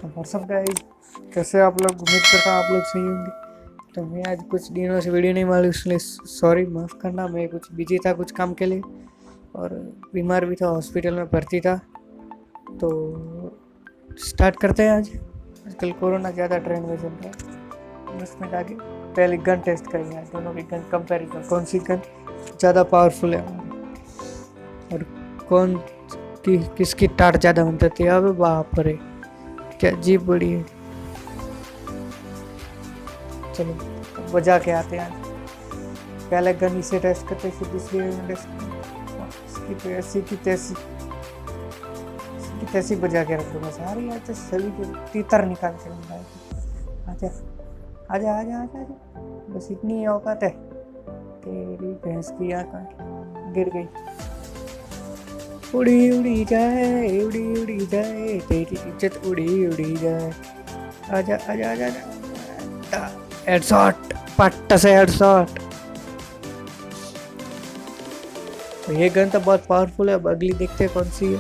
WhatsApp guys, कैसे आप लोग? उम्मीद करता हूँ आप लोग सही होंगे। तो मैं आज कुछ दिनों से वीडियो नहीं मालूम, इसलिए सॉरी, माफ़ करना। मैं कुछ बिजी था कुछ काम के लिए और बीमार भी था, हॉस्पिटल में भर्ती था। तो स्टार्ट करते हैं आज। आजकल कोरोना ज़्यादा ट्रेंड में चल रहा है। 10 मिनट आगे पहले गन टेस्ट करेंगे आज, दोनों की गन कंपेरिजन, कौन सी गन ज़्यादा पावरफुल है और कौन की किसकी टाट ज़्यादा बनती है। अब बाप रे, क्या जीप बड़ी है। चलो बजा के आते हैं। पहले गन इसे टेस्ट करते, फिर दूसरी गन टेस्ट इसकी ऐसी की तैसी बजा के रख दूंगा सारी। आज सभी के तीतर निकाल के लूंगा। आजा आजा आजा आजा आजा, बस इतनी ही औकात है। तेरी भैंस की आँख गिर गई। उड़ी उड़ी जाए, उड़ी उड़ी जाए, तेरी इज्जत उड़ी उड़ी जाए। आजा आजा आजा आजा, हेडशॉट, पट्टा से हेडशॉट। तो ये गन तो बहुत पावरफुल है। अब अगली देखते हैं कौन सी है।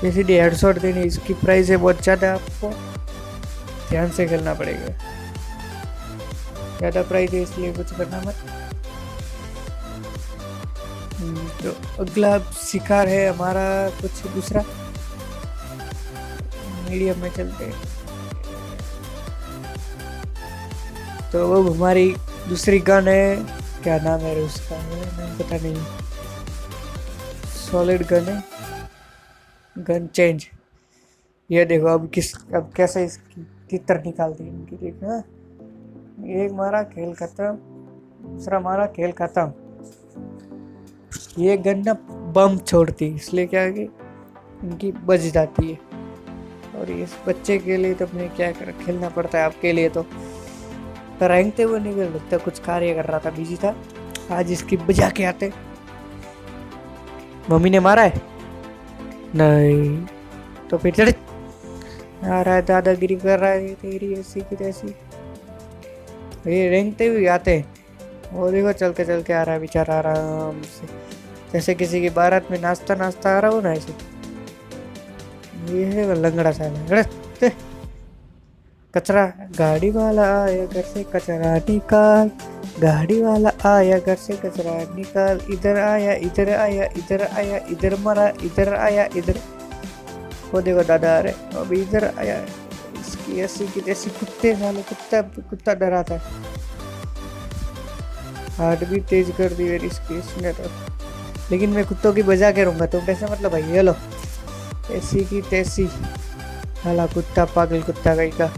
जैसे डी हेडशॉट देनी, इसकी प्राइस है बहुत ज़्यादा, आपको ध्यान से खेलना पड़ेगा। ज़्यादा प्राइस है इसलिए कुछ करना मत। तो अगला शिकार है हमारा कुछ दूसरा, मीडियम में चलते हैं। तो वो हमारी दूसरी गन है, क्या नाम है उसका, नाम पता नहीं। सॉलिड गन है, गन चेंज। ये देखो अब कैसे इसकी तितर निकाल दी इनकी, देखना। एक मारा खेल खत्म, दूसरा मारा खेल खत्म। ये गन ना बम छोड़ती, इसलिए क्या है कि इनकी बच जाती है। और इस बच्चे के लिए तो अपने क्या कर खेलना पड़ता है, आपके लिए तो रेंगते हुए नहीं कर लगता, कुछ कार्य कर रहा था, बिजी था। आज इसकी बजा के आते। मम्मी ने मारा है नहीं तो फिर चढ़ आ रहा है, दादागिरी कर रहा है तेरी ऐसी की तैसी। ये रेंगते हुए आते हैं। वो देखो चल के आ रहा है बेचारा आराम से, जैसे किसी की बारात में नाचता नाचता आ रहा हो ना, ऐसे। ये है लंगड़ा सा कचरा। गाड़ी वाला आया घर से कचरा निकाल, गाड़ी वाला आया घर से कचरा निकाल। इधर आया इधर आया इधर आया, इधर मरा इधर आया इधर। वो देखो दादा आ रहे, अब इधर आया। इसकी ऐसी की तैसी, कुत्ते वाले कुत्ता डराता है। हार्ट भी तेज कर दी मेरी इसने तो। लेकिन मैं कुत्तों की बजा के रहूँगा, तुम कैसे मतलब भाई। ये लो ऐसी की तैसी, हाला कुत्ता, पागल कुत्ता कहीं का।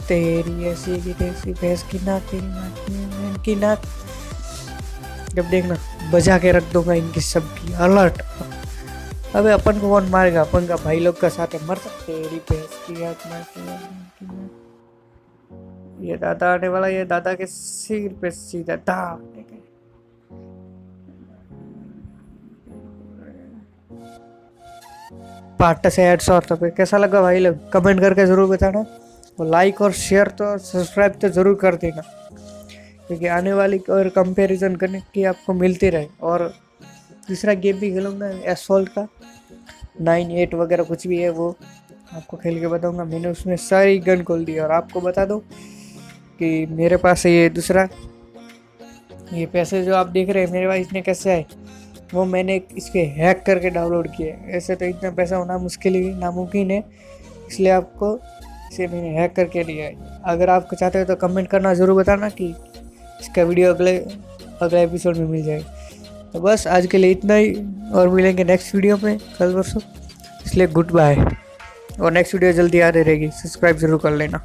तेरी ऐसी की तैसी, भैंस की नाक, तेरी नाक की नाक। जब देखना बजा के रख दूंगा इनकी सबकी, अलर्ट। अबे अपन को कौन मारेगा, अपन का भाई लोग का साथ है, मर सकते। तेरी भैंस की आँख। ये दादा आने वाला, ये दादा के सिर पे सीधा दाग। पार्ट से हेडशॉट। कैसा लगा भाई लोग, कमेंट करके ज़रूर बताना। और लाइक और शेयर तो सब्सक्राइब तो ज़रूर कर देना, क्योंकि आने वाली और कंपैरिजन करने की आपको मिलती रहे। और दूसरा गेम भी खेलूँगा एसॉल्ट का, 9-8 वगैरह कुछ भी है, वो आपको खेल के बताऊँगा। मैंने उसमें सारी गन खोल दी। और आपको बता दूँ कि मेरे पास है ये दूसरा, ये पैसे जो आप देख रहे हैं मेरे पास इतने कैसे आए, वो मैंने इसके हैक करके डाउनलोड किए। ऐसे तो इतना पैसा होना मुश्किल ही नामुमकिन है, इसलिए आपको इसे मैंने हैक करके दिया है। अगर आपको चाहते हो तो कमेंट करना ज़रूर बताना कि इसका वीडियो अगले एपिसोड में मिल जाएगा। तो बस आज के लिए इतना ही, और मिलेंगे नेक्स्ट वीडियो में कल परसों। इसलिए गुड बाय, और नेक्स्ट वीडियो जल्दी आ रहेगी, सब्सक्राइब ज़रूर कर लेना।